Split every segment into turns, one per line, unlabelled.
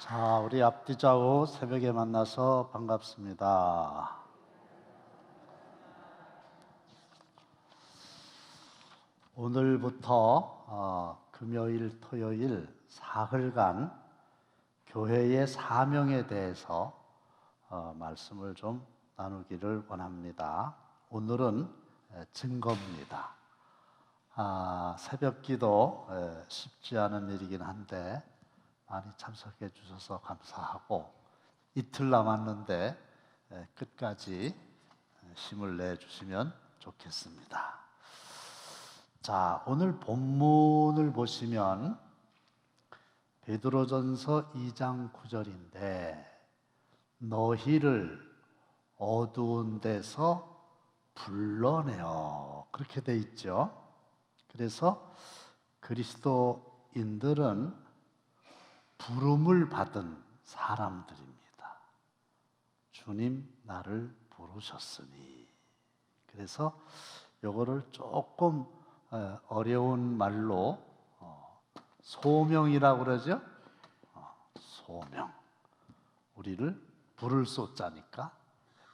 자, 우리 앞뒤 좌우 새벽에 만나서 반갑습니다. 오늘부터 금요일, 토요일 사흘간 교회의 사명에 대해서 말씀을 좀 나누기를 원합니다. 오늘은 증거입니다. 새벽 기도 쉽지 않은 일이긴 한데 많이 참석해 주셔서 감사하고, 이틀 남았는데 끝까지 힘을 내주시면 좋겠습니다. 자, 오늘 본문을 보시면 베드로전서 2장 9절인데 너희를 어두운 데서 불러내어, 그렇게 돼 있죠. 그래서 그리스도인들은 부름을 받은 사람들입니다. 주님 나를 부르셨으니. 그래서 이거를 조금 어려운 말로 소명이라고 그러죠. 소명. 우리를 부를 쏘자니까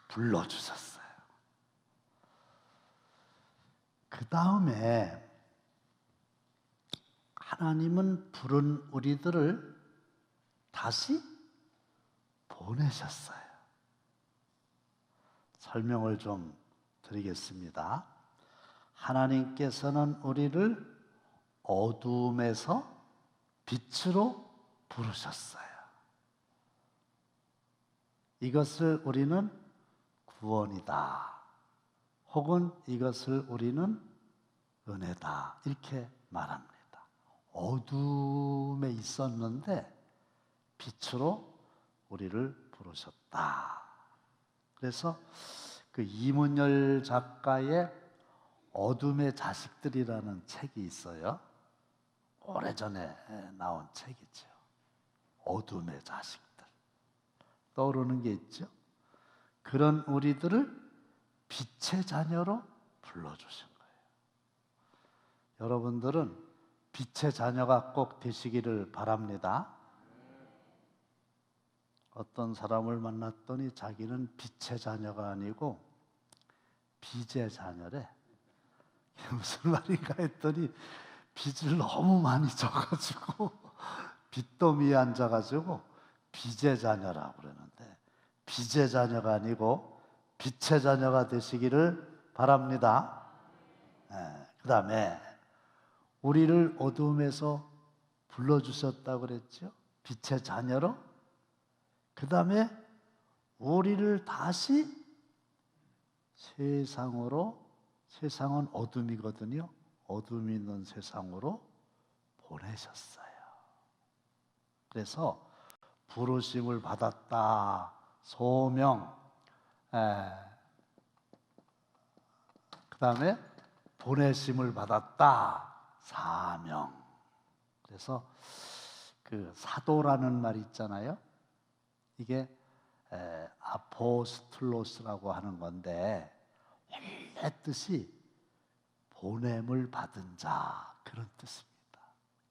불러주셨어요. 그 다음에 하나님은 부른 우리들을 다시 보내셨어요. 설명을 좀 드리겠습니다. 하나님께서는 우리를 어둠에서 빛으로 부르셨어요. 이것을 우리는 구원이다, 혹은 이것을 우리는 은혜다, 이렇게 말합니다. 어둠에 있었는데 빛으로 우리를 부르셨다. 그래서 그 이문열 작가의 어둠의 자식들이라는 책이 있어요. 오래전에 나온 책이죠. 어둠의 자식들. 떠오르는 게 있죠. 그런 우리들을 빛의 자녀로 불러주신 거예요. 여러분들은 빛의 자녀가 꼭 되시기를 바랍니다. 어떤 사람을 만났더니 자기는 빛의 자녀가 아니고 빚의 자녀래. 무슨 말인가 했더니 빚을 너무 많이 져가지고 빚더미에 앉아가지고 빚의 자녀라고 그러는데, 빚의 자녀가 아니고 빛의 자녀가 되시기를 바랍니다. 그 다음에 우리를 어둠에서 불러주셨다고 그랬죠. 빛의 자녀로. 그 다음에 우리를 다시 세상으로, 세상은 어둠이거든요. 어둠이 있는 세상으로 보내셨어요. 그래서 부르심을 받았다, 소명, 그 다음에 보내심을 받았다, 사명. 그래서 그 사도라는 말이 있잖아요. 이게 아포스톨로스라고 하는 건데 원래 뜻이 보냄을 받은 자, 그런 뜻입니다.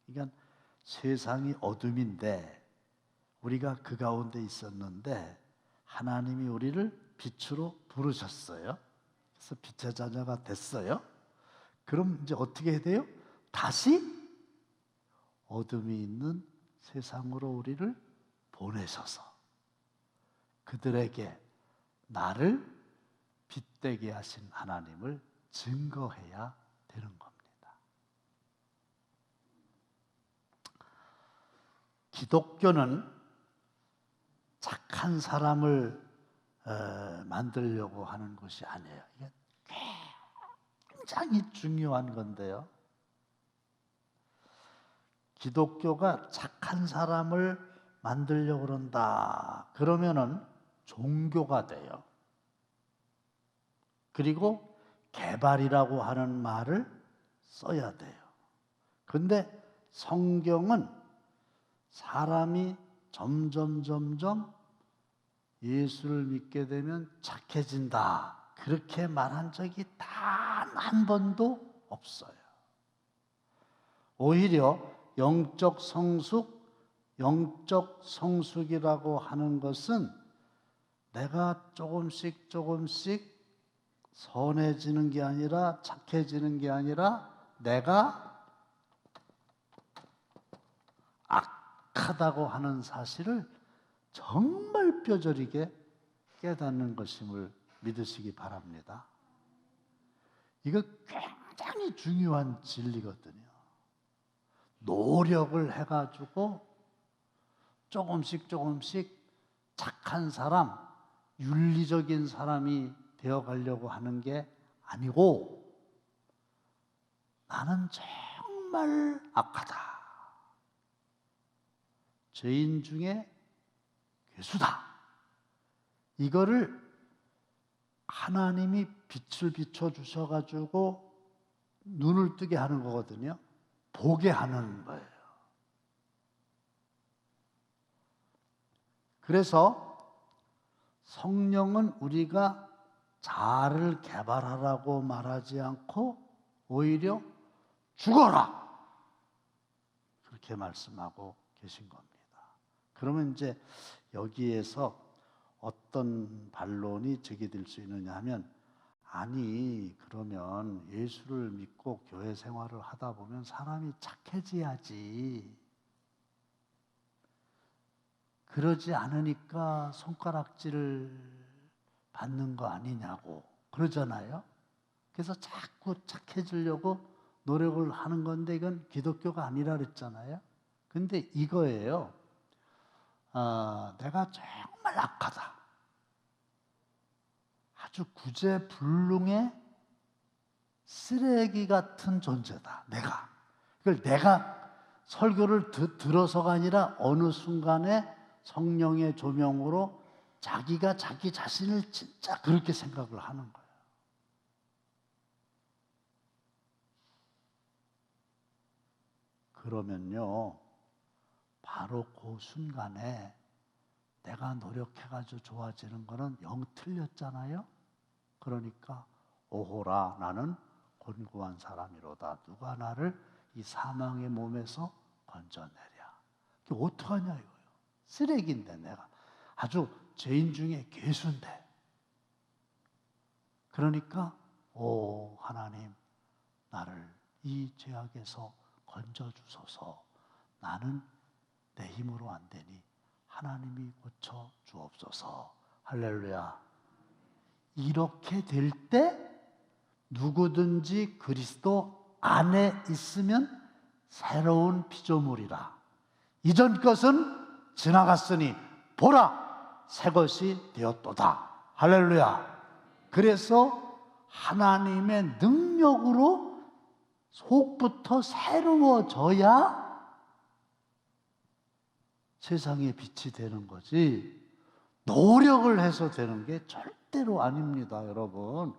그러니까 세상이 어둠인데 우리가 그 가운데 있었는데 하나님이 우리를 빛으로 부르셨어요. 그래서 빛의 자녀가 됐어요. 그럼 이제 어떻게 해야 돼요? 다시 어둠이 있는 세상으로 우리를 보내셔서 그들에게 나를 빛되게 하신 하나님을 증거해야 되는 겁니다. 기독교는 착한 사람을 만들려고 하는 것이 아니에요. 이게 굉장히 중요한 건데요. 기독교가 착한 사람을 만들려고 그런다 그러면은 종교가 돼요. 그리고 개발이라고 하는 말을 써야 돼요. 그런데 성경은 사람이 점점 예수를 믿게 되면 착해진다, 그렇게 말한 적이 단 한 번도 없어요. 오히려 영적 성숙, 영적 성숙이라고 하는 것은 내가 조금씩 선해지는 게 아니라, 착해지는 게 아니라 내가 악하다고 하는 사실을 정말 뼈저리게 깨닫는 것임을 믿으시기 바랍니다. 이거 굉장히 중요한 진리거든요. 노력을 해가지고 조금씩 착한 사람, 윤리적인 사람이 되어가려고 하는 게 아니고, 나는 정말 악하다, 죄인 중에 괴수다, 이거를 하나님이 빛을 비춰주셔가지고 눈을 뜨게 하는 거거든요. 보게 하는 거예요. 그래서 성령은 우리가 자아를 개발하라고 말하지 않고 오히려 죽어라, 그렇게 말씀하고 계신 겁니다. 그러면 이제 여기에서 어떤 반론이 제기될 수 있느냐 하면, 아니 그러면 예수를 믿고 교회 생활을 하다 보면 사람이 착해져야지, 그러지 않으니까 손가락질을 받는 거 아니냐고 그러잖아요. 그래서 자꾸 착해지려고 노력을 하는 건데 이건 기독교가 아니라 그랬잖아요. 근데 이거예요. 내가 정말 악하다, 아주 구제불능의 쓰레기 같은 존재다, 그걸 내가 설교를 들어서가 아니라 어느 순간에 성령의 조명으로 자기가 자기 자신을 진짜 그렇게 생각을 하는 거예요. 그러면요, 바로 그 순간에 내가 노력해가지고 좋아지는 거는 영 틀렸잖아요. 그러니까 오호라, 나는 곤고한 사람이로다, 누가 나를 이 사망의 몸에서 건져내랴. 그게 어떡하냐 이거예요. 쓰레기인데, 내가 아주 죄인 중에 괴수인데. 그러니까 오 하나님, 나를 이 죄악에서 건져주소서, 나는 내 힘으로 안 되니 하나님이 고쳐 주옵소서. 할렐루야. 이렇게 될 때 누구든지 그리스도 안에 있으면 새로운 피조물이라, 이전 것은 지나갔으니 보라, 새 것이 되었도다. 할렐루야. 그래서 하나님의 능력으로 속부터 새로워져야 세상에 빛이 되는 거지, 노력을 해서 되는 게 절대로 아닙니다. 여러분,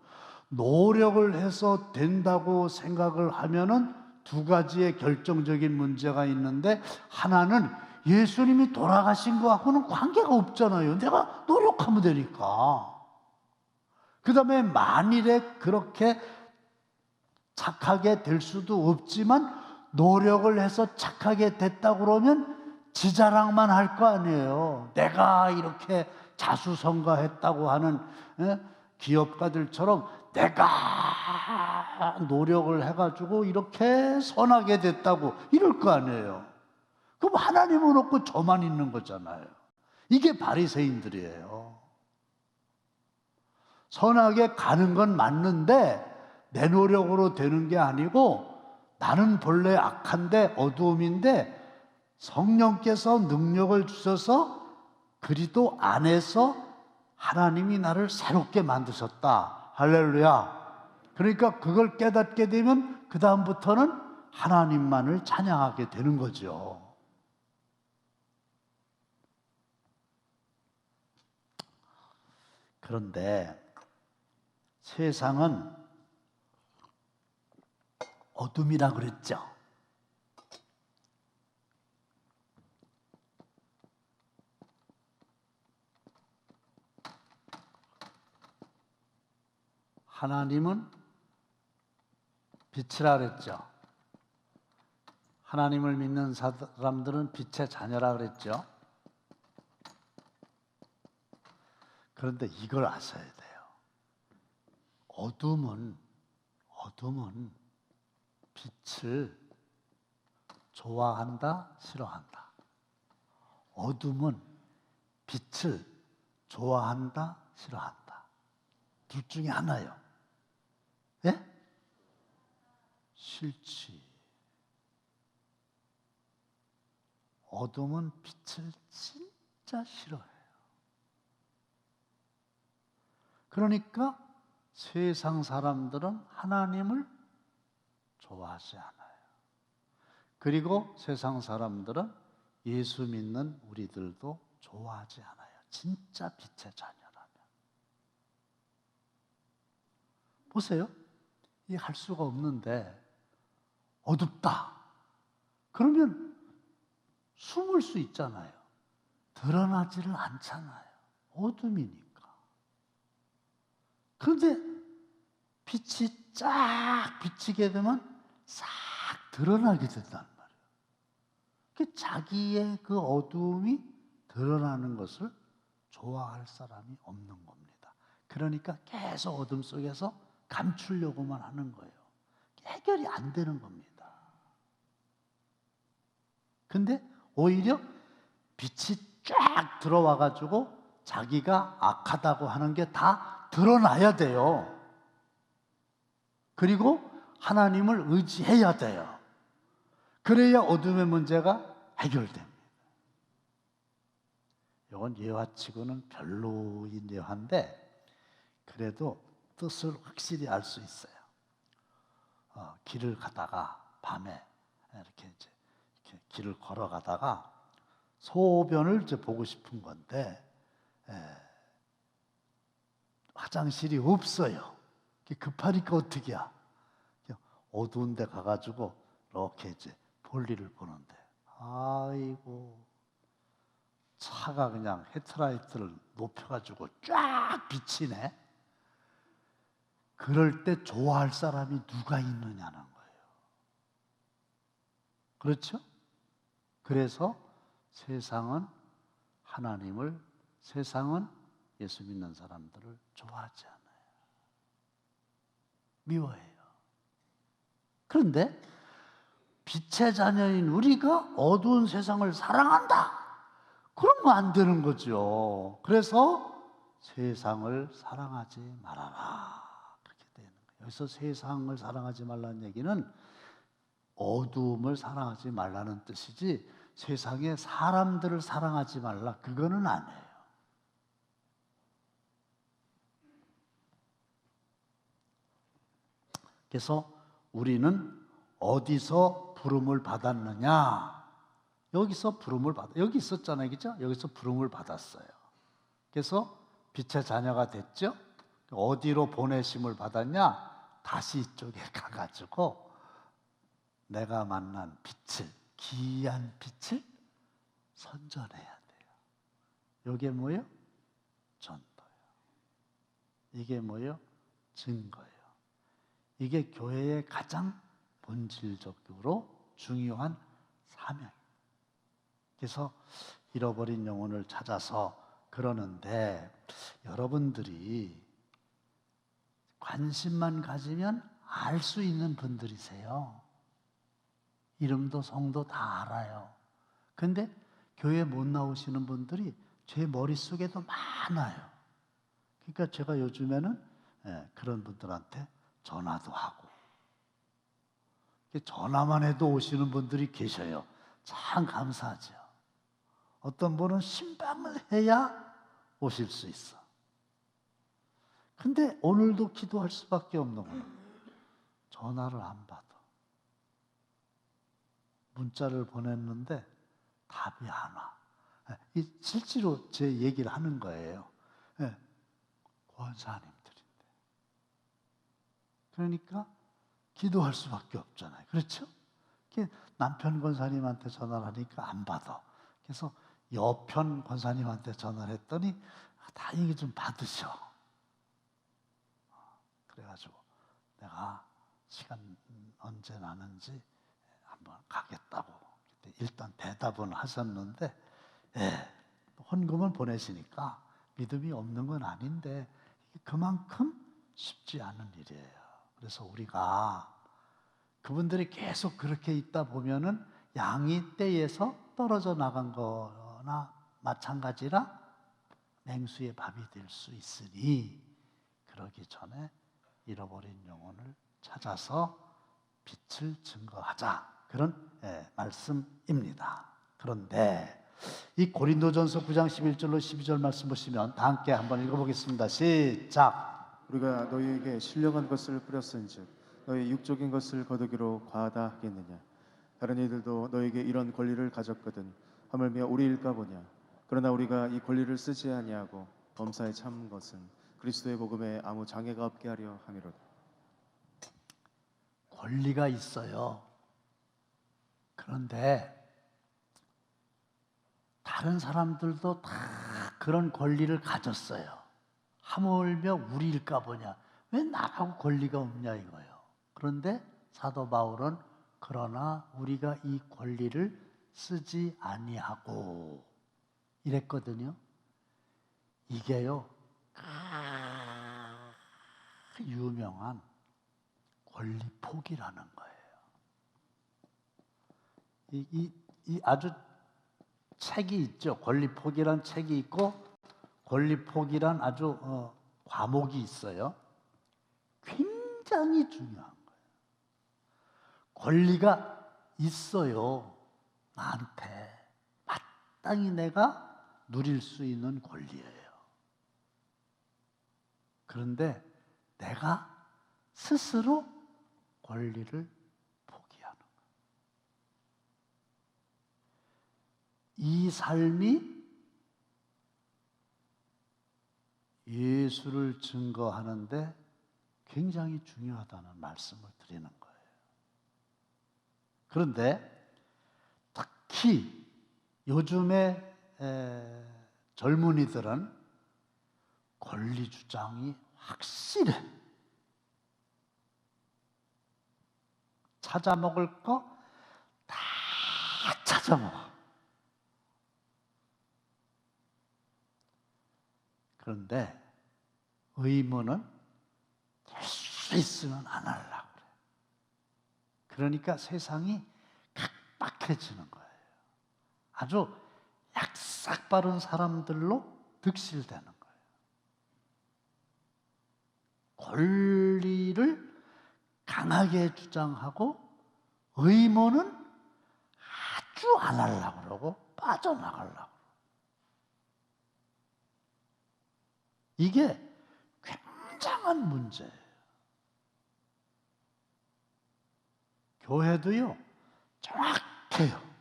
노력을 해서 된다고 생각을 하면은 두 가지의 결정적인 문제가 있는데, 하나는 예수님이 돌아가신 거하고는 관계가 없잖아요. 내가 노력하면 되니까. 그 다음에 만일에 그렇게 착하게 될 수도 없지만 노력을 해서 착하게 됐다고 그러면 지 자랑만 할 거 아니에요. 내가 이렇게 자수성가했다고 하는 기업가들처럼 내가 노력을 해가지고 이렇게 선하게 됐다고 이럴 거 아니에요. 그럼 하나님은 없고 저만 있는 거잖아요. 이게 바리새인들이에요. 선하게 가는 건 맞는데 내 노력으로 되는 게 아니고, 나는 본래 악한데 어두움인데 성령께서 능력을 주셔서 그리스도 안에서 하나님이 나를 새롭게 만드셨다. 할렐루야. 그러니까 그걸 깨닫게 되면 그 다음부터는 하나님만을 찬양하게 되는 거죠. 그런데 세상은 어둠이라 그랬죠. 하나님은 빛이라 그랬죠. 하나님을 믿는 사람들은 빛의 자녀라 그랬죠. 그런데 이걸 아셔야 돼요. 어둠은 빛을 좋아한다, 싫어한다. 어둠은 빛을 좋아한다, 싫어한다. 둘 중에 하나예요. 예? 싫지. 어둠은 빛을 진짜 싫어해요. 그러니까 세상 사람들은 하나님을 좋아하지 않아요. 그리고 세상 사람들은 예수 믿는 우리들도 좋아하지 않아요. 진짜 빛의 자녀라면. 보세요. 이게 할 수가 없는데 어둡다. 그러면 숨을 수 있잖아요. 드러나지를 않잖아요. 어둠이니까. 그런데 빛이 쫙 비치게 되면 싹 드러나게 된단 말이에요. 자기의 그 어두움이 드러나는 것을 좋아할 사람이 없는 겁니다. 그러니까 계속 어둠 속에서 감추려고만 하는 거예요. 해결이 안 되는 겁니다. 근데 오히려 빛이 쫙 들어와 가지고 자기가 악하다고 하는 게 다 드러나야 돼요. 그리고 하나님을 의지해야 돼요. 그래야 어둠의 문제가 해결됩니다. 이건 예화치고는 별로인 예화인데 그래도 뜻을 확실히 알 수 있어요. 길을 가다가 밤에 이렇게 길을 걸어가다가 소변을 이제 보고 싶은 건데 화장실이 없어요. 급하니까 어떡해야? 어두운 데 가가지고 이렇게 이제 볼일을 보는데 아이고 차가 그냥 헤드라이트를 높여가지고 쫙 비치네. 그럴 때 좋아할 사람이 누가 있느냐는 거예요. 그렇죠? 그래서 세상은 예수 믿는 사람들을 좋아하지 않아요. 미워해요. 그런데 빛의 자녀인 우리가 어두운 세상을 사랑한다. 그러면 안 되는 거죠. 그래서 세상을 사랑하지 말아라. 그렇게 되는 거예요. 여기서 세상을 사랑하지 말라는 얘기는 어두움을 사랑하지 말라는 뜻이지 세상의 사람들을 사랑하지 말라. 그거는 아니에요. 그래서 우리는 어디서 부름을 받았느냐? 여기서 부름을 여기 있었잖아요. 그죠? 여기서 부름을 받았어요. 그래서 빛의 자녀가 됐죠? 어디로 보내심을 받았냐? 다시 이쪽에 가가지고 내가 만난 빛을, 기이한 빛을 선전해야 돼요. 이게 뭐예요? 전도예요. 이게 뭐예요? 증거예요. 이게 교회의 가장 본질적으로 중요한 사명이에요. 그래서 잃어버린 영혼을 찾아서 그러는데 여러분들이 관심만 가지면 알 수 있는 분들이세요. 이름도 성도 다 알아요. 근데 교회 못 나오시는 분들이 제 머릿속에도 많아요. 그러니까 제가 요즘에는 그런 분들한테 전화도 하고 전화만 해도 오시는 분들이 계셔요. 참 감사하죠. 어떤 분은 신방을 해야 오실 수 있어. 근데 오늘도 기도할 수밖에 없는 거예요. 전화를 안 받아. 문자를 보냈는데 답이 안 와. 실제로 제 얘기를 하는 거예요. 권사님들인데. 그러니까 기도할 수밖에 없잖아요. 그렇죠? 남편 권사님한테 전화를 하니까 안 받아. 그래서 여편 권사님한테 전화를 했더니 다행히 좀 받으셔. 그래가지고 내가 시간 언제 나는지 한번 가겠다고 일단 대답은 하셨는데, 예, 헌금을 보내시니까 믿음이 없는 건 아닌데 그만큼 쉽지 않은 일이에요. 그래서 우리가 그분들이 계속 그렇게 있다 보면은 양이 떼에서 떨어져 나간 거나 마찬가지라 맹수의 밥이 될 수 있으니, 그러기 전에 잃어버린 영혼을 찾아서 빛을 증거하자, 그런 말씀입니다. 그런데 이 고린도전서 9장 11절로 12절 말씀 보시면 다 함께 한번 읽어보겠습니다. 시작.
우리가 너희에게 신령한 것을 뿌렸은즉 너희 육적인 것을 거두기로 과하다 하겠느냐. 다른 이들도 너에게 이런 권리를 가졌거든 하물며 우리일까 보냐. 그러나 우리가 이 권리를 쓰지 아니하고 범사에 참은 것은 그리스도의 복음에 아무 장애가 없게 하려 함이로다.
권리가 있어요. 그런데 다른 사람들도 다 그런 권리를 가졌어요. 하물며 우리일까 보냐. 왜 나라고 권리가 없냐 이거예요. 그런데 사도 바울은 그러나 우리가 이 권리를 쓰지 아니하고 이랬거든요. 이게요, 유명한 권리 포기라는 거예요. 이 아주 책이 있죠. 권리 포기란 책이 있고 권리 포기란 아주 과목이 있어요. 굉장히 중요한 거예요. 권리가 있어요. 나한테 마땅히 내가 누릴 수 있는 권리예요. 그런데 내가 스스로 권리를 포기하는 거예요. 이 삶이 예수를 증거하는데 굉장히 중요하다는 말씀을 드리는 거예요. 그런데 특히 요즘의 젊은이들은 권리 주장이 확실해. 찾아 먹을 거 다 찾아 먹어. 그런데 의무는 될 수 있으면 안 하려고 그래. 그러니까 세상이 각박해지는 거예요. 아주 약삭 빠른 사람들로 득실되는 거예요. 권리를 강하게 주장하고 의무는 아주 안 하려고 그러고 빠져나가려고 그러고. 이게 굉장한 문제예요. 교회도요, 정확해요.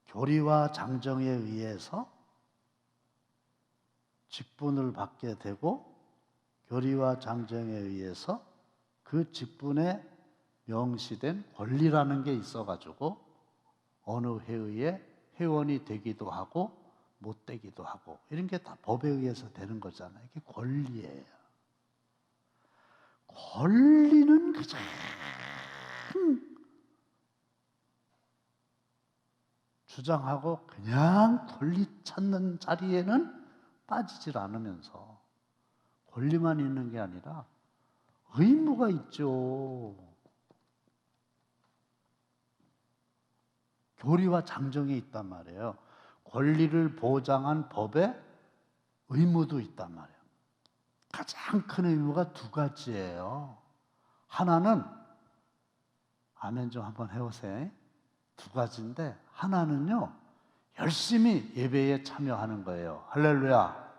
교리와 장정에 의해서 직분을 받게 되고 교리와 장정에 의해서 그 직분에 명시된 권리라는 게 있어가지고 어느 회의에 회원이 되기도 하고 못 되기도 하고 이런 게 다 법에 의해서 되는 거잖아요. 이게 권리예요. 권리는 가장 주장하고 그냥 권리 찾는 자리에는 빠지질 않으면서 권리만 있는 게 아니라 의무가 있죠. 교리와 장정이 있단 말이에요. 권리를 보장한 법에 의무도 있단 말이에요. 가장 큰 의무가 두 가지예요. 하나는 아멘 좀 한번 해보세요. 두 가지인데 하나는요, 열심히 예배에 참여하는 거예요. 할렐루야.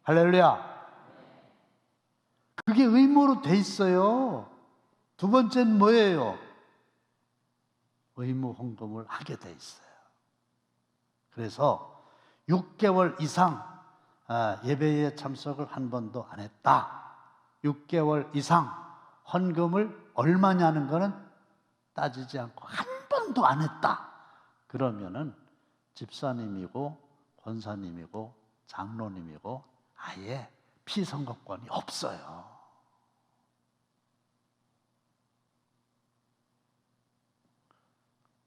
할렐루야. 그게 의무로 돼 있어요. 두 번째는 뭐예요? 의무 헌금을 하게 돼 있어요. 그래서 6개월 이상 예배에 참석을 한 번도 안 했다. 6개월 이상 헌금을 얼마냐는 거는 따지지 않고 한 번도 안 했다. 그러면은 집사님이고 권사님이고 장로님이고 아예 피선거권이 없어요.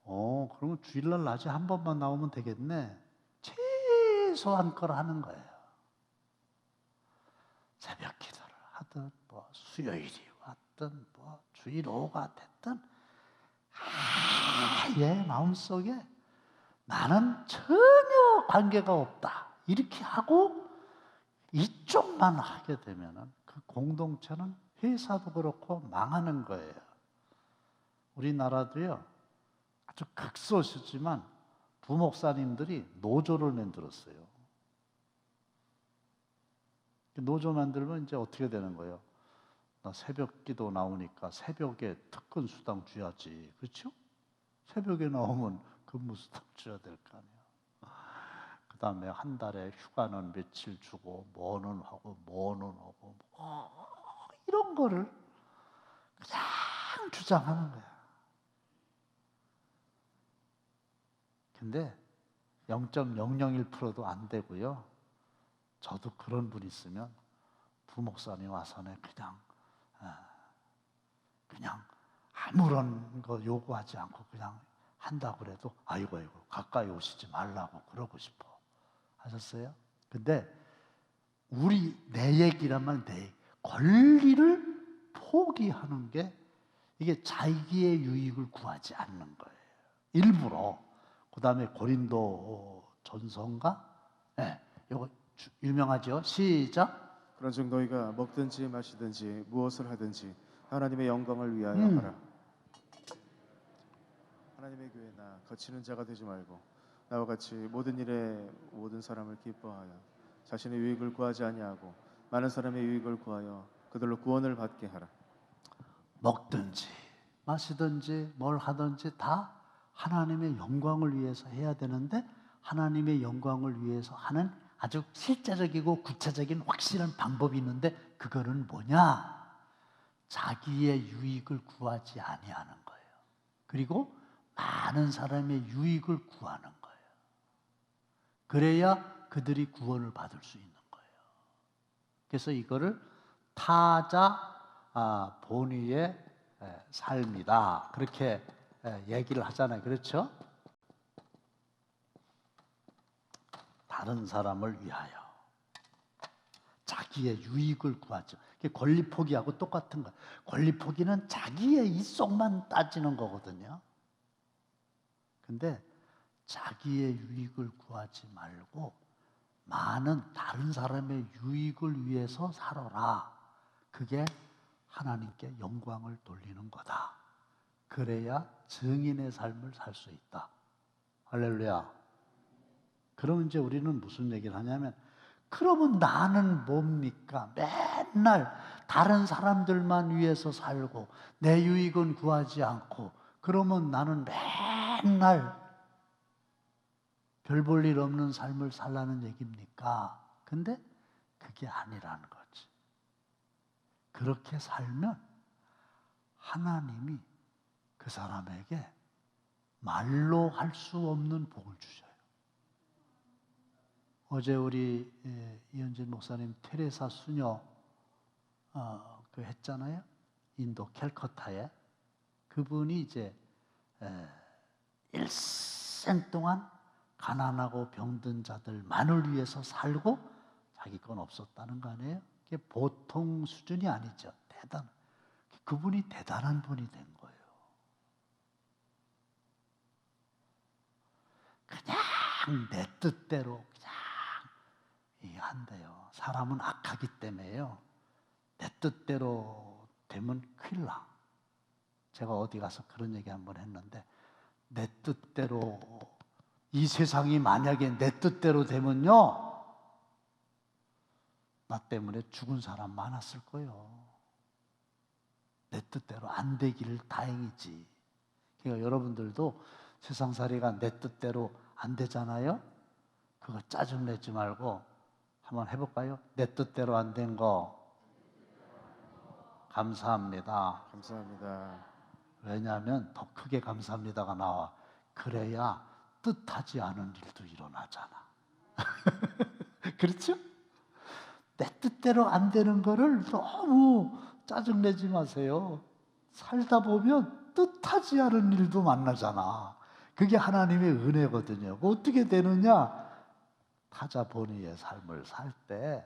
그러면 주일날 낮에 한 번만 나오면 되겠네. 최소한 걸 하는 거예요. 새벽 기도를 하든 뭐 수요일이 왔든 뭐 주일 오후가 됐든 얘 마음속에 나는 전혀 관계가 없다 이렇게 하고 이쪽만 하게 되면은 그 공동체는 회사도 그렇고 망하는 거예요. 우리나라도요 아주 극소수지만 부목사님들이 노조를 만들었어요. 노조 만들면 이제 어떻게 되는 거예요? 나 새벽 기도 나오니까 새벽에 특근 수당 줘야지. 그렇죠? 새벽에 나오면 근무 수당 줘야 될 거 아니에요. 그 다음에 한 달에 휴가는 며칠 주고 뭐는 하고 이런 거를 그냥 주장하는 거야. 근데 0.001%도 안 되고요. 저도 그런 분 있으면 부목사님 와서는 그냥 아무런 거 요구하지 않고 그냥 한다고 그래도 아이고 가까이 오시지 말라고 그러고 싶어 하셨어요. 근데 내 얘기라면 내 권리를 포기하는 게 이게 자기의 유익을 구하지 않는 거예요. 일부러. 그 다음에 고린도 전서인가? 네, 이거 유명하죠. 시작.
그런즉 너희가 먹든지 마시든지 무엇을 하든지 하나님의 영광을 위하여 하라. 하나님의 교회나 거치는 자가 되지 말고 나와 같이 모든 일에 모든 사람을 기뻐하여 자신의 유익을 구하지 아니하고 많은 사람의 유익을 구하여 그들로 구원을 받게 하라.
먹든지 마시든지 뭘 하든지 다 하나님의 영광을 위해서 해야 되는데 하나님의 영광을 위해서 하는 아주 실제적이고 구체적인 확실한 방법이 있는데 그거는 뭐냐? 자기의 유익을 구하지 아니하는 거예요. 그리고 많은 사람의 유익을 구하는 거예요. 그래야 그들이 구원을 받을 수 있는 거예요. 그래서 이거를 타자 본위의 삶이다. 그렇게 얘기를 하잖아요. 그렇죠? 다른 사람을 위하여 자기의 유익을 구하죠. 권리 포기하고 똑같은 거예요. 권리 포기는 자기의 이속만 따지는 거거든요. 근데 자기의 유익을 구하지 말고 많은 다른 사람의 유익을 위해서 살아라. 그게 하나님께 영광을 돌리는 거다. 그래야 증인의 삶을 살 수 있다. 할렐루야. 그러면 이제 우리는 무슨 얘기를 하냐면 그러면 나는 뭡니까? 맨날 다른 사람들만 위해서 살고 내 유익은 구하지 않고 그러면 나는 맨날 별 볼 일 없는 삶을 살라는 얘기입니까? 근데 그게 아니라는 거지. 그렇게 살면 하나님이 그 사람에게 말로 할 수 없는 복을 주셔요. 어제 우리 이현진 목사님 테레사 수녀 그 했잖아요. 인도 캘커타에. 그분이 이제 일생 동안 가난하고 병든 자들만을 위해서 살고 자기 건 없었다는 거 아니에요? 그게 보통 수준이 아니죠. 그분이 대단한 분이 된 거예요. 그냥 내 뜻대로 그냥 한대요. 사람은 악하기 때문에요. 내 뜻대로 되면 큰일 나. 제가 어디 가서 그런 얘기 한번 했는데 내 뜻대로 이 세상이 만약에 내 뜻대로 되면요 나 때문에 죽은 사람 많았을 거예요. 내 뜻대로 안 되기를 다행이지. 그러니까 여러분들도 세상살이가 내 뜻대로 안 되잖아요. 그거 짜증내지 말고 한번 해볼까요? 내 뜻대로 안 된 거 감사합니다.
감사합니다.
왜냐하면 더 크게 감사합니다가 나와. 그래야 뜻하지 않은 일도 일어나잖아. 그렇죠? 내 뜻대로 안 되는 거를 너무 짜증내지 마세요. 살다 보면 뜻하지 않은 일도 만나잖아. 그게 하나님의 은혜거든요. 어떻게 되느냐? 타자 본의의 삶을 살 때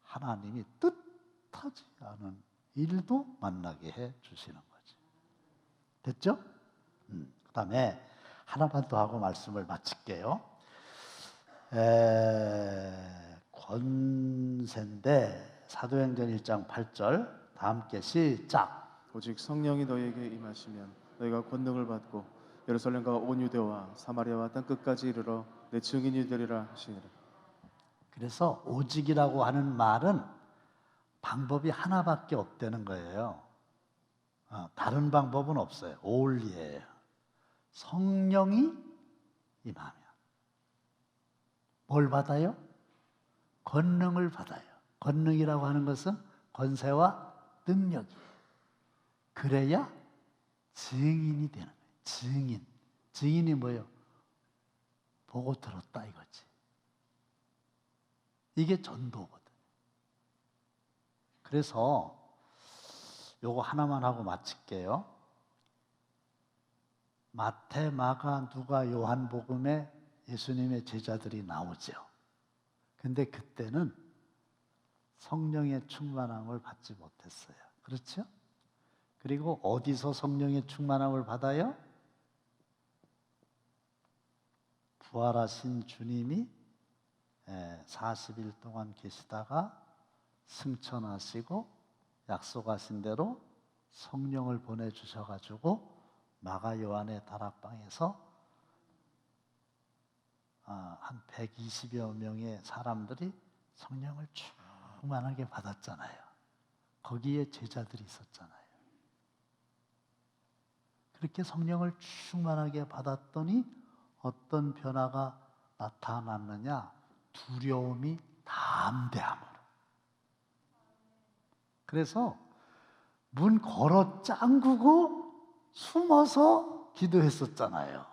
하나님이 뜻하지 않은 일도 만나게 해 주시는 거지. 됐죠? 그다음에 하나만 더 하고 말씀을 마칠게요. 권세인데 사도행전 1장 8절 다 함께 시작.
오직 성령이 너희에게 임하시면 너희가 권능을 받고 예루살렘과 온 유대와 사마리아와 땅 끝까지 이르러 내 증인이 되리라 하시니라.
그래서 오직이라고 하는 말은 방법이 하나밖에 없다는 거예요. 다른 방법은 없어요. 올리예요. 성령이 임하면 뭘 받아요? 권능을 받아요. 권능이라고 하는 것은 권세와 능력이에요. 그래야 증인이 되는 거예요. 증인. 증인이 뭐예요? 보고 들었다 이거지. 이게 전도거든. 그래서 요거 하나만 하고 마칠게요. 마태, 마가, 누가, 요한복음에 예수님의 제자들이 나오죠. 근데 그때는 성령의 충만함을 받지 못했어요. 그렇죠? 그리고 어디서 성령의 충만함을 받아요? 부활하신 주님이 40일 동안 계시다가 승천하시고 약속하신 대로 성령을 보내주셔가지고 마가 요한의 다락방에서 한 120여 명의 사람들이 성령을 충만하게 받았잖아요. 거기에 제자들이 있었잖아요. 그렇게 성령을 충만하게 받았더니 어떤 변화가 나타났느냐? 두려움이 담대함으로. 그래서 문 걸어 짱구고 숨어서 기도했었잖아요.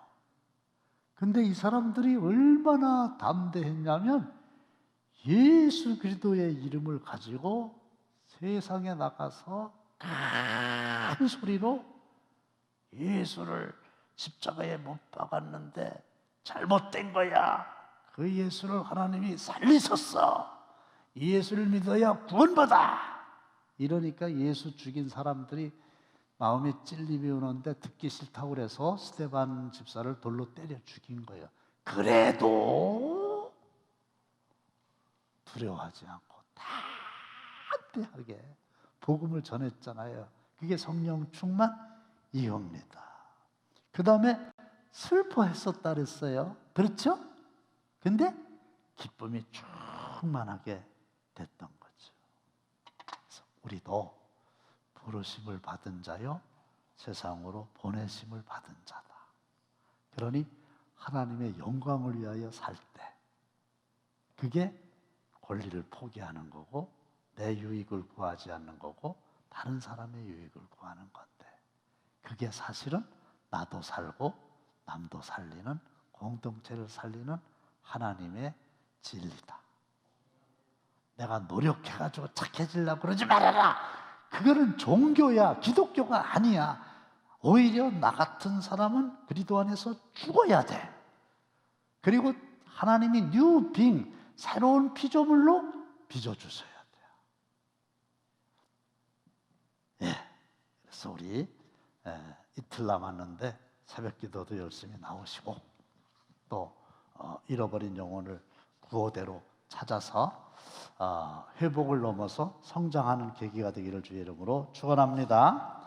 근데 이 사람들이 얼마나 담대했냐면 예수 그리스도의 이름을 가지고 세상에 나가서 큰 소리로 예수를 십자가에 못 박았는데 잘못된 거야. 그 예수를 하나님이 살리셨어. 이 예수를 믿어야 구원받아. 이러니까 예수 죽인 사람들이 마음에 찔림이 오는데 듣기 싫다고 그래서 스데반 집사를 돌로 때려 죽인 거예요. 그래도 두려워하지 않고 담대하게 복음을 전했잖아요. 그게 성령 충만 이겁니다. 그 다음에 슬퍼했었다 그랬어요. 그렇죠? 근데 기쁨이 충만하게 됐던 거죠. 그래서 우리도 부르심을 받은 자요 세상으로 보내심을 받은 자다. 그러니 하나님의 영광을 위하여 살 때 그게 권리를 포기하는 거고 내 유익을 구하지 않는 거고 다른 사람의 유익을 구하는 건데 그게 사실은 나도 살고 남도 살리는 공동체를 살리는 하나님의 진리다. 내가 노력해가지고 착해지려고 그러지 말아라. 그거는 종교야. 기독교가 아니야. 오히려 나 같은 사람은 그리스도 안에서 죽어야 돼. 그리고 하나님이 뉴빙 새로운 피조물로 빚어주셔야 돼요. 예. 그래서 우리 이틀 남았는데 새벽 기도도 열심히 나오시고 또 잃어버린 영혼을 구호대로 찾아서 회복을 넘어서 성장하는 계기가 되기를 주의 이름으로 축원합니다.